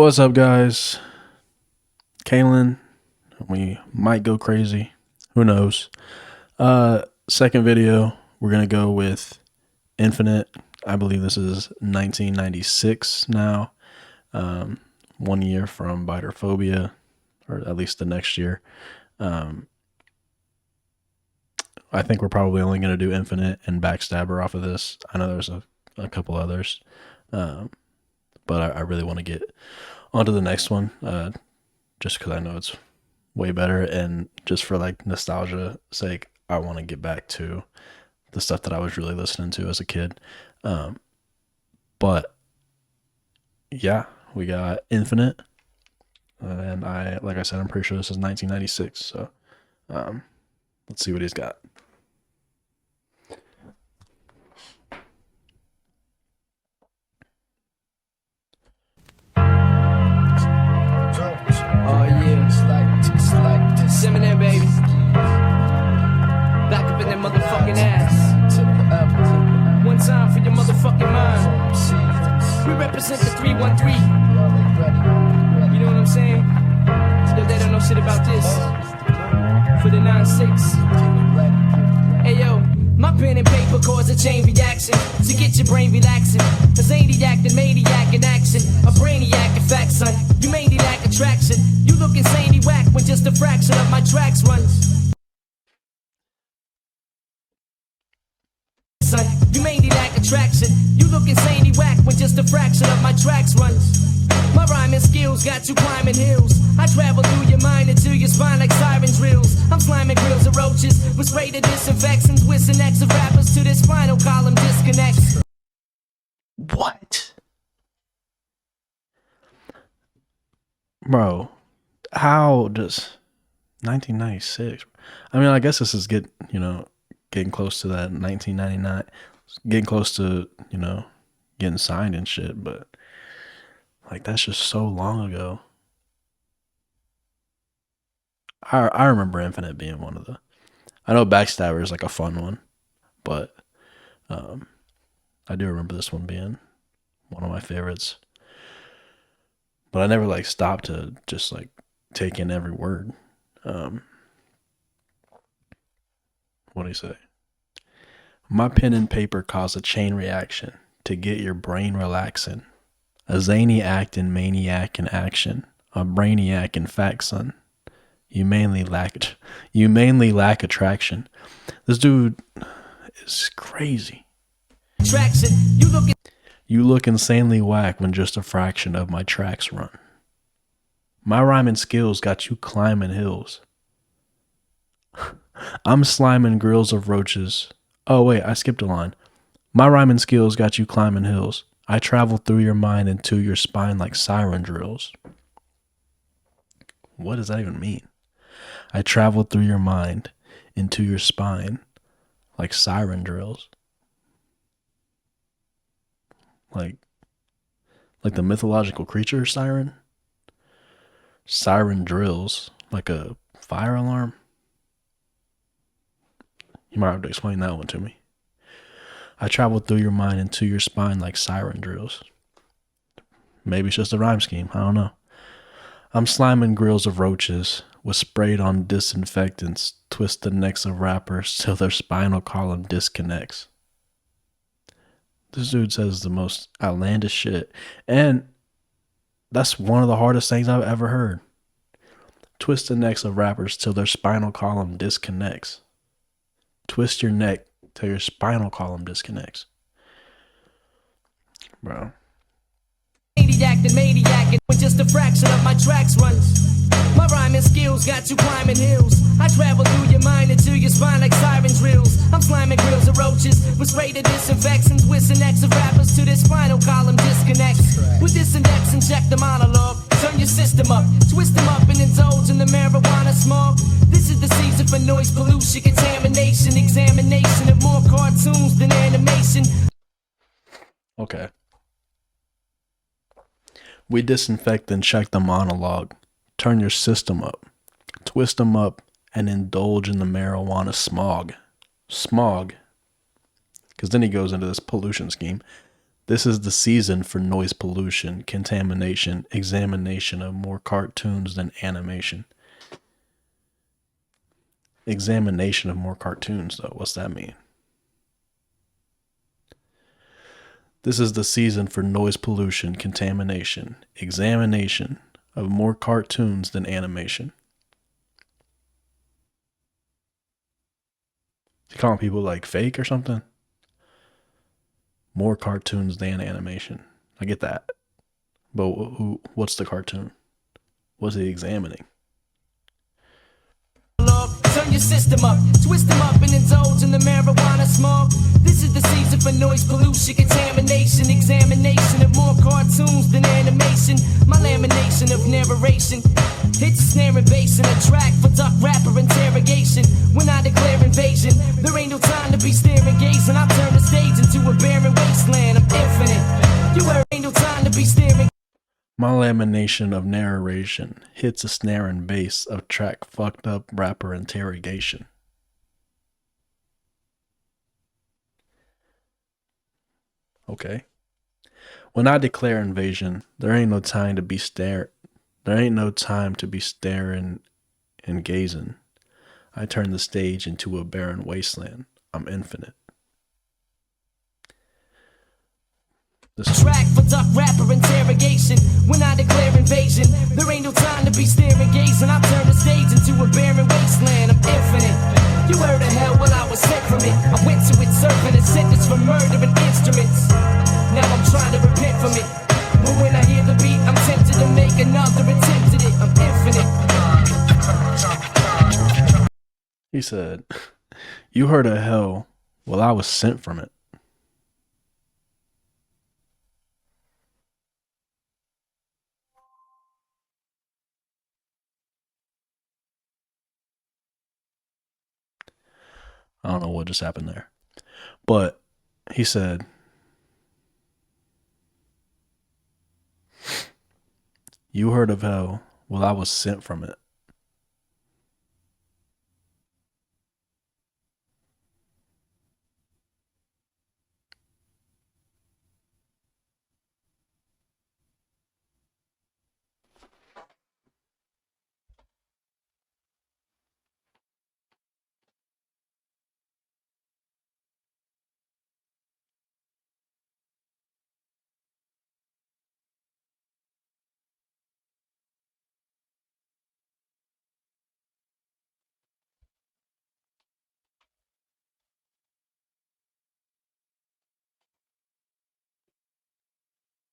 What's up, guys? Kalen, we might go crazy. Who knows? Second video, we're gonna go with Infinite. I believe this is 1996 now. 1 year from Biterphobia, or at least the next year. I think we're probably only gonna do Infinite and Backstabber off of this. I know there's a couple others, but I really want to get onto the next one, just because I know it's way better, and just for like nostalgia sake, I want to get back to the stuff that I was really listening to as a kid. But yeah, we got Infinite, and like I said, I'm pretty sure this is 1996. So let's see what he's got. Eminem, baby. Back up in that motherfucking ass. One time for your motherfucking mind. We represent the 313. You know what I'm saying? Yo, they don't know shit about this. For the 9-6. Hey, yo. My pen and paper cause a chain reaction to get your brain relaxing. A zaniac, the maniac in action. A brainiac, in fact, son. You mainly lack attraction. You look insanely whack when just a fraction of my tracks run. Son, you mainly lack attraction. You look insanely whack when just a fraction of my tracks run. My rhyming skills got you climbing hills. I travel through your mind into your spine like siren drills. I'm sliming grills of roaches with spray to disinfectants, whistling X of rappers to this spinal column disconnects. What? Bro, how does 1996? I mean, I guess this is getting close to that 1999, getting close to, getting signed and shit, but like that's just so long ago. I remember Infinite being one of the. I know Backstabber is like a fun one, but I do remember this one being one of my favorites. But I never like stopped to just like take in every word. What do you say? My pen and paper cause a chain reaction to get your brain relaxing. A zany act and maniac in action. A brainiac in fact, son. You mainly lack attraction. This dude is crazy. Traction. You look insanely whack when just a fraction of my tracks run. My rhyming skills got you climbing hills. I'm sliming grills of roaches. Oh wait, I skipped a line. My rhyming skills got you climbing hills. I travel through your mind into your spine like siren drills. What does that even mean? I travel through your mind into your spine like siren drills. Like the mythological creature siren? Siren drills, like a fire alarm? You might have to explain that one to me. I travel through your mind into your spine like siren drills. Maybe it's just a rhyme scheme. I don't know. I'm sliming grills of roaches with sprayed on disinfectants, twist the necks of rappers till their spinal column disconnects. This dude says the most outlandish shit. And that's one of the hardest things I've ever heard. Twist the necks of rappers till their spinal column disconnects. Twist your neck till your spinal column disconnects. Bro. Maniac when just a fraction of my tracks run. My rhyming skills got you climbing hills. I travel through your mind into your spine like siren drills. I'm sliming grills of roaches with spray to disinfectants, whistling X of rappers to this spinal column disconnects. With this index and check the monologue. Turn your system up, twist them up and indulge in the marijuana smog. This is the season for noise pollution, contamination, examination of more cartoons than animation. Okay. We disinfect and check the monologue. Turn your system up, twist them up, and indulge in the marijuana smog. Smog. Because then he goes into this pollution scheme. This is the season for noise pollution, contamination, examination of more cartoons than animation. Examination of more cartoons, though. What's that mean? This is the season for noise pollution, contamination, examination of more cartoons than animation. Is he calling people like fake or something? More cartoons than animation. I get that. But what's the cartoon? What's he examining? Turn your system up, twist them up and indulge in the marijuana smoke. This is the season for noise pollution, contamination, examination of more cartoons than animation. My lamination of narration hits a snare and bass in a track for duck rapper interrogation. When I declare invasion, there ain't no time to be staring, gazing. I turn the stage into a barren wasteland. I'm infinite. You heard, ain't no time to be staring. My lamination of narration hits a snare and bass of track fucked up rapper interrogation. Okay. When I declare invasion, there ain't no time to be There ain't no time to be staring and gazing. I turn the stage into a barren wasteland. I'm infinite. Track for duck rapper interrogation. When I declare invasion, there ain't no time to be staring, gazing. I turn the stage into a barren wasteland. I'm infinite. You heard of hell, well I was sent from it. I went to it serving a sentence for murdering instruments. Now I'm trying to repent from it. But when I hear the beat, I'm tempted to make another attempt at it. I'm infinite. He said, "You heard of hell, well I was sent from it." I don't know what just happened there. But he said, "You heard of hell, well I was sent from it."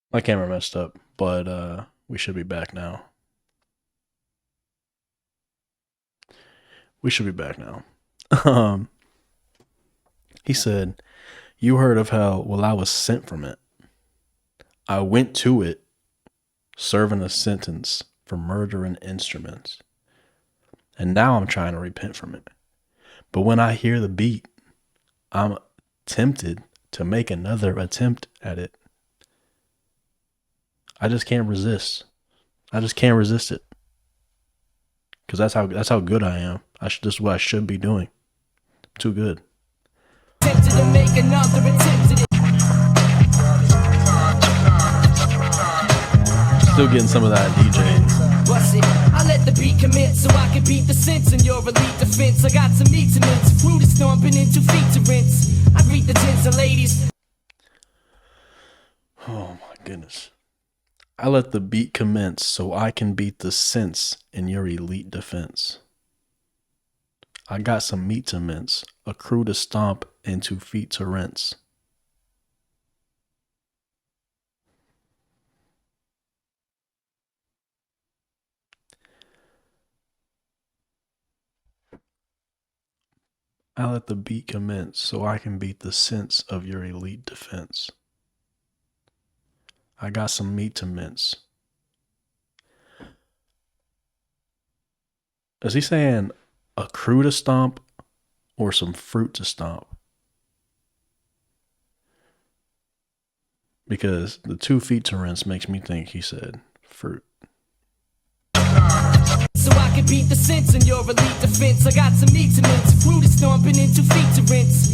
My camera messed up, but we should be back now. We should be back now. He said, "You heard of hell, well I was sent from it. I went to it, serving a sentence for murdering instruments. And now I'm trying to repent from it. But when I hear the beat, I'm tempted to make another attempt at it. I just can't resist. I just can't resist it. Because that's how good I am. This is what I should be doing. I'm too good." Tempted to make another attempt at it. Still getting some of that DJ. Bust it. I let the beat commit so I can beat the sense in your elite defense. I got some meat to mince, fruit is stomping into feet to rinse. I greet the gents and ladies. Oh my goodness. I let the beat commence so I can beat the sense in your elite defense. I got some meat to mince, a crew to stomp, and 2 feet to rinse. I let the beat commence so I can beat the sense of your elite defense. I got some meat to mince. Is he saying a crew to stomp or some fruit to stomp? Because the 2 feet to rinse makes me think he said fruit. So I can beat the sense in your elite defense. I got some meat to mince, fruit is stomping into feet to rinse.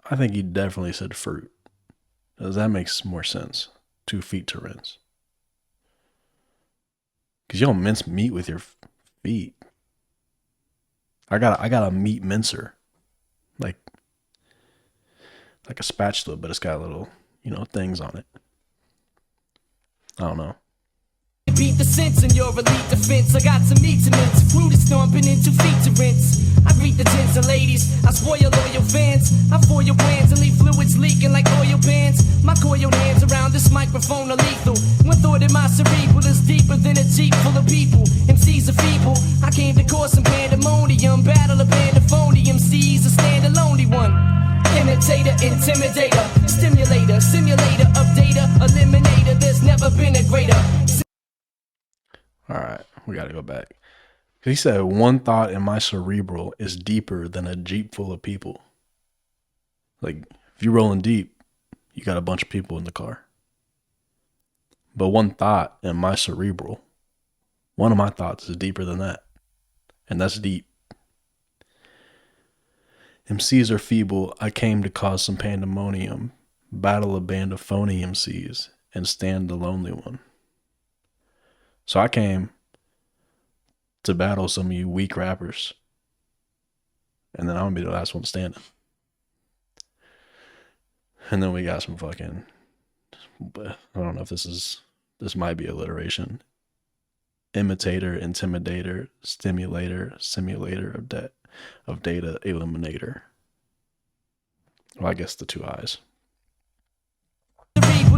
I think he definitely said fruit. Does that makes more sense? 2 feet to rinse. Cause you don't mince meat with your feet. I got a meat mincer, like a spatula, but it's got little things on it. I don't know. Beat the sense in your elite defense. I got some meat to mince. Fruit is stomping into feet to rinse. I greet the gents and ladies. I spoil loyal fans. I foil your plans and leave fluids leaking like oil pans. My coiled hands around this microphone are lethal. One thought in my cerebral is deeper than a jeep full of people. MCs are feeble. I came to cause some pandemonium. Battle a band of phony MCs. A stand a lonely one. Imitator, intimidator, stimulator, simulator of data, eliminator. There's never been a greater. All right, we got to go back. He said, one thought in my cerebral is deeper than a jeep full of people. Like, if you're rolling deep, you got a bunch of people in the car. But one thought in my cerebral, one of my thoughts is deeper than that. And that's deep. MCs are feeble. I came to cause some pandemonium, battle a band of phony MCs, and stand the lonely one. So I came to battle some of you weak rappers. And then I'm going to be the last one standing. And then we got some fucking, I don't know if this might be alliteration. Imitator, intimidator, stimulator, simulator of data, eliminator. Well, I guess the 2 eyes.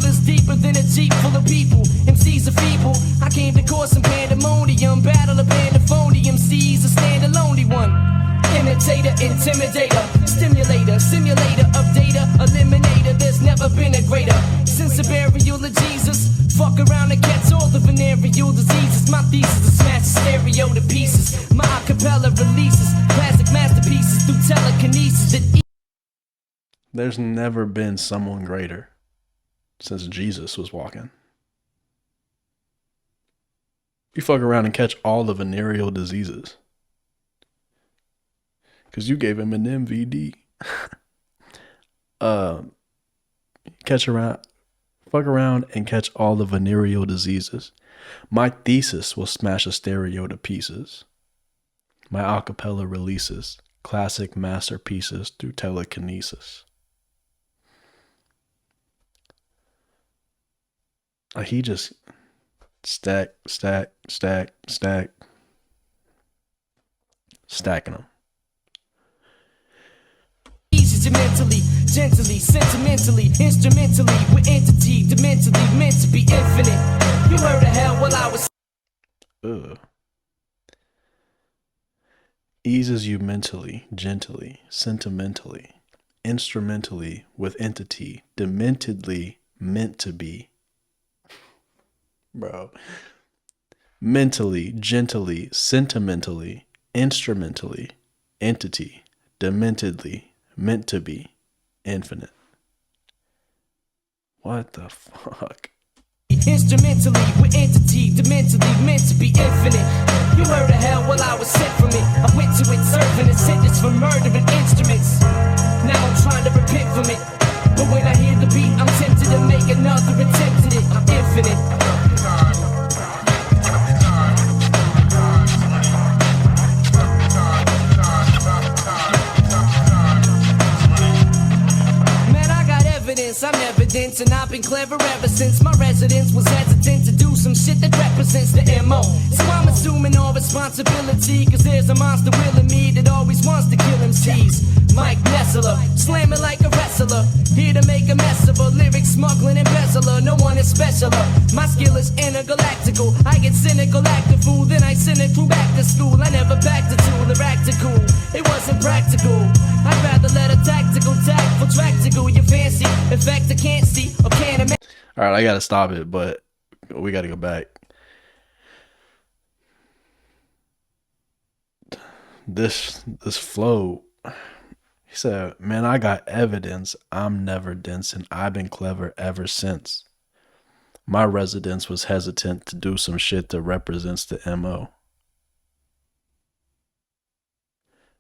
Is deeper than a jeep full of people. MCs are feeble. I came to cause some pandemonium. Battle a band of phony MCs. A stand a lonely one. Imitator, intimidator, stimulator, simulator of data, eliminator. There's never been a greater. Since the burial of Jesus, fuck around and catch all the venereal diseases. My thesis is smash the stereo to pieces. My acapella releases classic masterpieces through telekinesis. There's never been someone greater since Jesus was walking. You fuck around and catch all the venereal diseases. Because you gave Eminem VD. Fuck around and catch all the venereal diseases. My thesis will smash a stereo to pieces. My acapella releases classic masterpieces through telekinesis. He just stacking them. Mentally, gently, sentimentally, instrumentally, with entity, dementally, meant to be infinite. You heard of hell while I was. Eases you mentally, gently, sentimentally, instrumentally, with entity, dementedly, meant to be. Bro. Mentally, gently, sentimentally, instrumentally, entity, dementedly, meant to be, infinite. What the fuck? Instrumentally, with entity, dementally, meant to be infinite. You heard of hell while I was sent from it. I went to it serving a sentence for murdering instruments. Now I'm trying to repent from it. But when I hear the beat, I'm tempted to make another attempt at it. I'm infinite. I'm evidence, and I've been clever ever since my residence was hesitant to do some shit that represents the MO. So I'm assuming all responsibility, cause there's a monster will in me that always wants to kill MCs. Mike Nessler, slamming like a wrestler, here to make a mess of a lyric smuggling embezzler. No one is specialer, my skill is intergalactical. I get cynical, act a fool, then I send it through back to school. I never backed a tool or act a cool, it wasn't practical. I'd rather let a tactical, tactful track to go. You fancy, in fact I can't see or can't imagine. All right, I gotta stop it, but we gotta go back. This flow. He said, man, I got evidence. I'm never dense, and I've been clever ever since. My residence was hesitant to do some shit that represents the MO.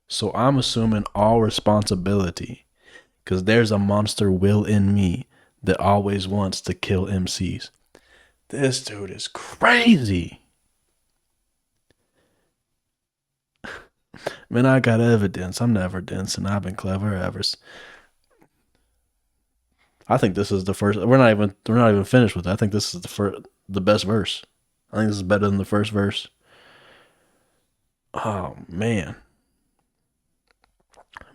So I'm assuming all responsibility, because there's a monster will in me that always wants to kill MCs. This dude is crazy. Man, I got evidence. I'm never dense, and I've been clever ever. I think this is the first. We're not even finished with it. I think this is the best verse. I think this is better than the first verse. Oh man,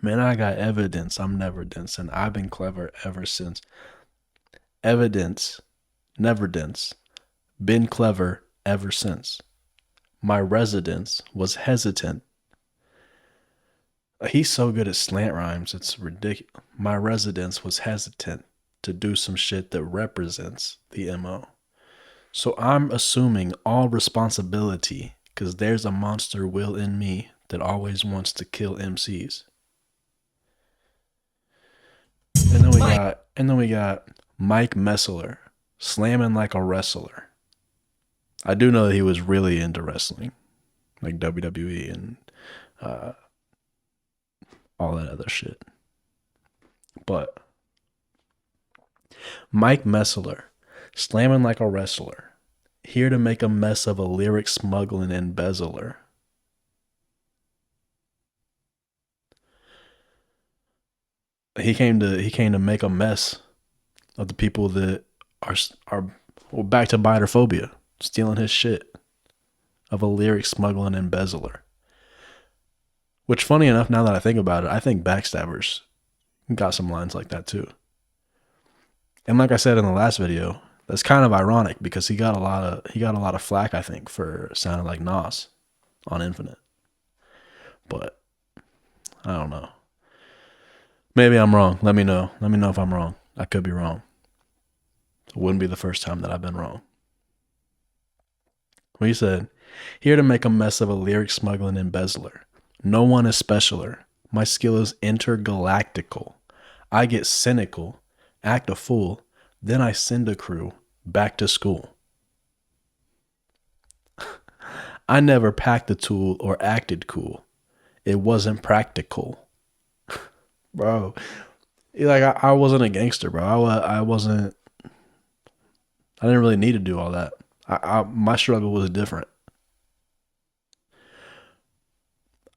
man, I got evidence. I'm never dense, and I've been clever ever since. Evidence, never dense. Been clever ever since. My residence was hesitant. He's so good at slant rhymes. It's ridiculous. My residence was hesitant to do some shit that represents the MO. So I'm assuming all responsibility because there's a monster will in me that always wants to kill MCs. And then we got Mike Messler slamming like a wrestler. I do know that he was really into wrestling, like WWE and uh, all that other shit. But Mike Messler slamming like a wrestler, here to make a mess of a lyric smuggling embezzler. He came to make a mess of the people that are well, back to biterphobia, stealing his shit of a lyric smuggling embezzler. Which, funny enough, now that I think about it, I think Backstabbers got some lines like that too. And like I said in the last video, that's kind of ironic because he got a lot of flack, I think, for sounding like Nas on Infinite. But I don't know. Maybe I'm wrong. Let me know. Let me know if I'm wrong. I could be wrong. It wouldn't be the first time that I've been wrong. Well, he said, here to make a mess of a lyric smuggling embezzler. No one is specialer. My skill is intergalactical. I get cynical, act a fool, then I send a crew back to school. I never packed a tool or acted cool. It wasn't practical. Bro, like I wasn't a gangster, bro. I wasn't. I didn't really need to do all that. My struggle was different.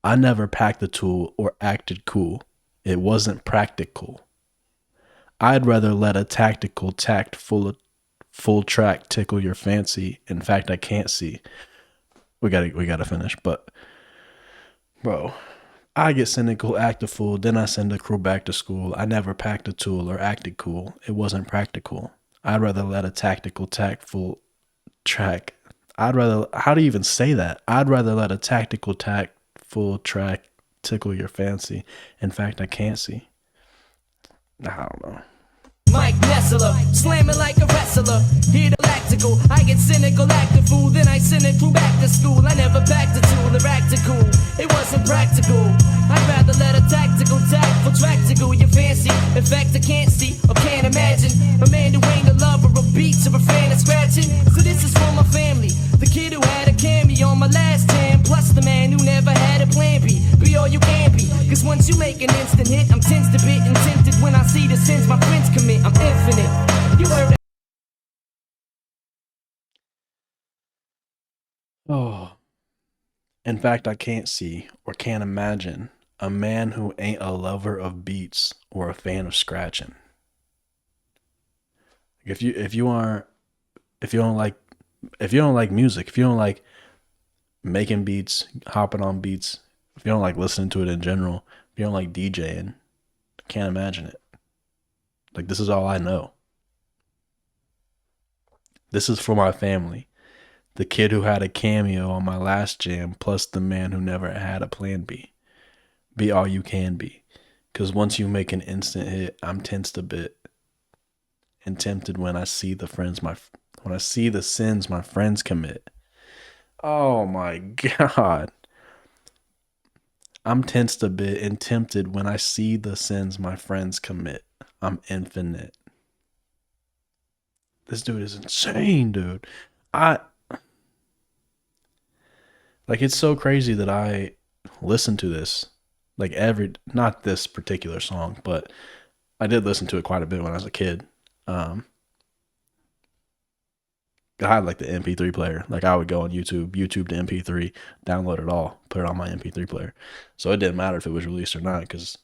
I never packed a tool or acted cool. It wasn't practical. I'd rather let a tactical tact full track tickle your fancy. In fact, I can't see. We gotta finish, but bro, I get cynical, act a fool, then I send a crew back to school. I never packed a tool or acted cool. It wasn't practical. I'd rather let a tactical tactful track. How do you even say that? I'd rather let a tactical tactful track tickle your fancy. In fact, I can't see. I don't know. Mike Nessler, slamming like a wrestler. Here to lactical, I get cynical, act a fool, then I send it through back to school. I never packed a tool or acted cool. It wasn't practical. I'd rather let a tactical tactful track tickle your fancy. In fact, I can't see or can't imagine a man who ain't a lover of beats or a fan of scratching. So this is for my family, the kid who had a cameo on my last jam, plus the man who never had a plan B. Be all you can be, cause once you make an instant hit, I'm tense to bit and tempted when I see the sins my friends commit. I'm infinite. You heard that? Oh, in fact, I can't see or can't imagine a man who ain't a lover of beats or a fan of scratching. If you aren't if you don't like music, if you don't like making beats, hopping on beats, if you don't like listening to it in general, if you don't like DJing, I can't imagine it. Like, this is all I know. This is for my family. The kid who had a cameo on my last jam, plus the man who never had a plan B. Be all you can be. Because once you make an instant hit, I'm tensed a bit and tempted when I see the sins my friends commit. Oh my God. I'm tensed a bit and tempted when I see the sins my friends commit. I'm infinite. This dude is insane, dude. I like it's so crazy that I listen to this not this particular song, but I did listen to it quite a bit when I was a kid. Um, I had like the MP3 player. Like I would go on YouTube to MP3, download it all, put it on my MP3 player. So it didn't matter if it was released or not because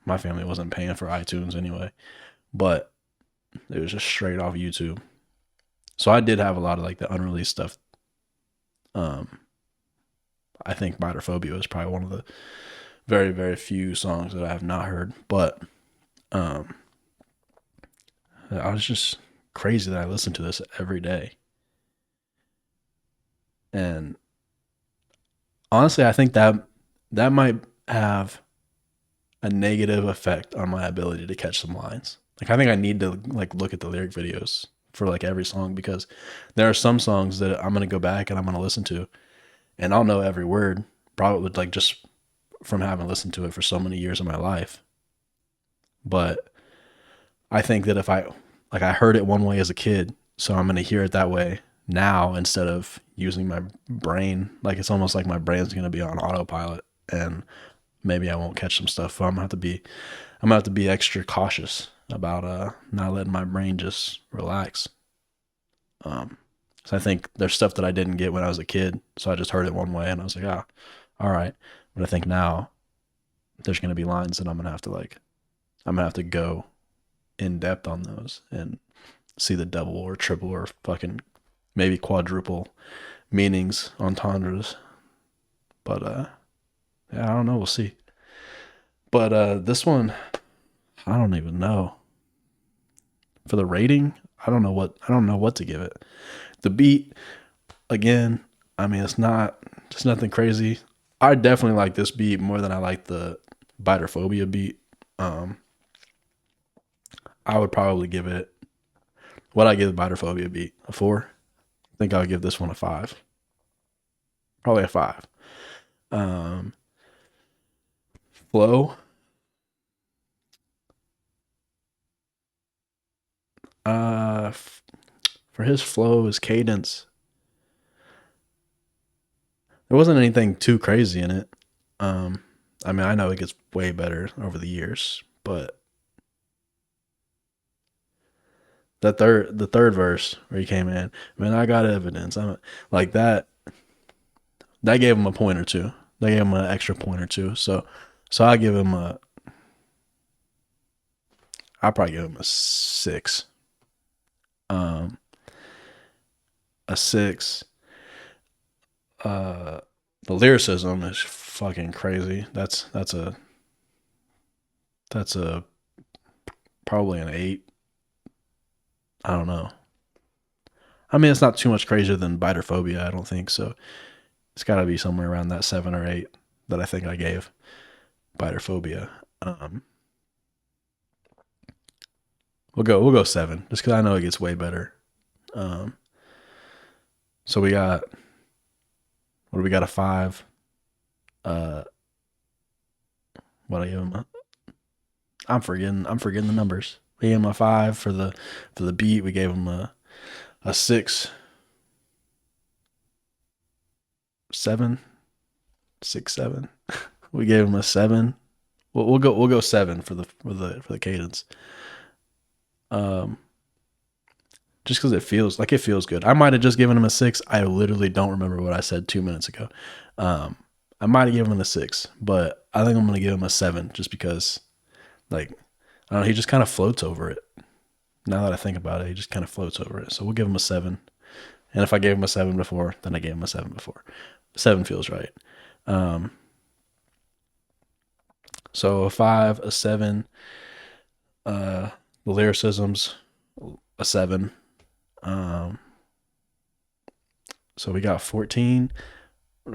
my family wasn't paying for iTunes anyway. But it was just straight off YouTube. So I did have a lot of like the unreleased stuff. Um, I think Bitophobia is probably one of the very, very few songs that I have not heard. But um, I was just crazy that I listened to this every day. And honestly, I think that might have a negative effect on my ability to catch some lines. Like I think I need to like look at the lyric videos for like every song because there are some songs that I'm gonna go back and I'm gonna listen to and I'll know every word probably like just from having listened to it for so many years of my life. But I think that if I heard it one way as a kid, so I'm gonna hear it that way now instead of using my brain. Like it's almost like my brain's gonna be on autopilot and maybe I won't catch some stuff. So I'm gonna have to be extra cautious about not letting my brain just relax. Um, so I think there's stuff that I didn't get when I was a kid, so I just heard it one way and I was like, ah, all right. But I think now there's gonna be lines that I'm gonna have to go in depth on those and see the double or triple or fucking maybe quadruple meanings, entendres. But yeah, I don't know. We'll see. But this one, I don't even know. For the rating, I don't know what to give it. The beat, again, I mean it's nothing crazy. I definitely like this beat more than I like the Bitophobia beat. Um I would probably give it what I give the Bitophobia beat, a 4. I think I'll give this one a 5. Probably a 5. Um Flow, uh for his flow, his cadence, there wasn't anything too crazy in it. Um, I mean, I know it gets way better over the years, but the third verse where he came in, man, I got evidence. Like that. That gave him a point or two. They gave him an extra point or two. So I give him a. I probably give him a 6. Um, a 6. Uh, the lyricism is fucking crazy. That's a probably an 8. I don't know. I mean, it's not too much crazier than Bitophobia. I don't think so. It's got to be somewhere around that 7 or 8 that I think I gave Bitophobia. Um, we'll go 7 just because I know it gets way better. Um, so we got what do we got, a 5? Uh, what I give him? I'm forgetting the numbers. We gave him a 5 for the beat. We gave him a 6, 7, 6, 7. We gave him a 7. We'll go 7 for the cadence. Um, just because it feels good. I might have just given him a 6. I literally don't remember what I said 2 minutes ago. Um, I might have given him a 6, but I think I'm gonna give him a 7 just because, like, I don't know, he just kind of floats over it. Now that I think about it, he just kind of floats over it. So we'll give him a 7. And if I gave him a 7 before, then I gave him a 7 before. 7 feels right. Um, so a 5, a 7. The lyricisms, a 7. Um, so we got 14,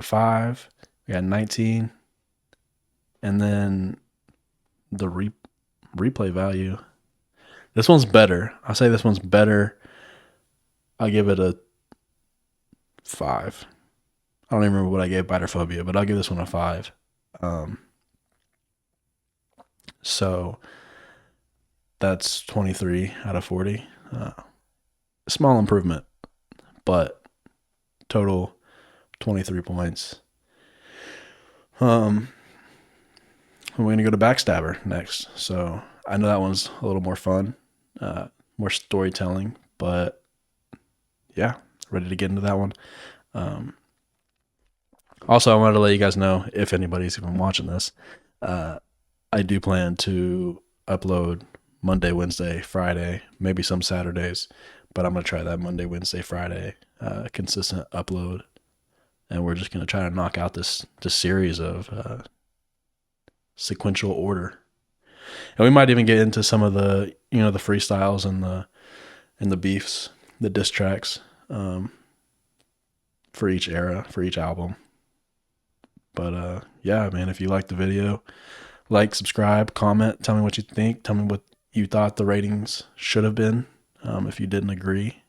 5, we got 19, and then the replay value. This one's better. I'll say this one's better. I'll give it a 5. I don't even remember what I gave Bitophobia, but I'll give this one a 5. Um, so that's 23 out of 40. Small improvement, but total 23 points. We're gonna go to Backstabber next. So I know that one's a little more fun. more storytelling. But yeah, ready to get into that one. Um, Also, I wanted to let you guys know, if anybody's even watching this, uh, I do plan to upload Monday, Wednesday, Friday, maybe some Saturdays, but I'm gonna try that Monday, Wednesday, Friday consistent upload, and we're just gonna try to knock out this series of sequential order, and we might even get into some of the the freestyles and the beefs, the diss tracks for each era, for each album. But yeah, man, if you like the video, like, subscribe, comment, tell me what you think. Tell me what you thought the ratings should have been, if you didn't agree.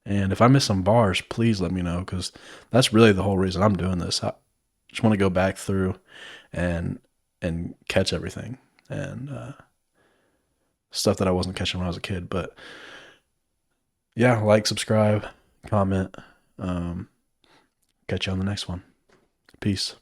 And if I miss some bars, please let me know, because that's really the whole reason I'm doing this. I just want to go back through and catch everything, and stuff that I wasn't catching when I was a kid. But yeah, like, subscribe, comment. Catch you on the next one. Peace.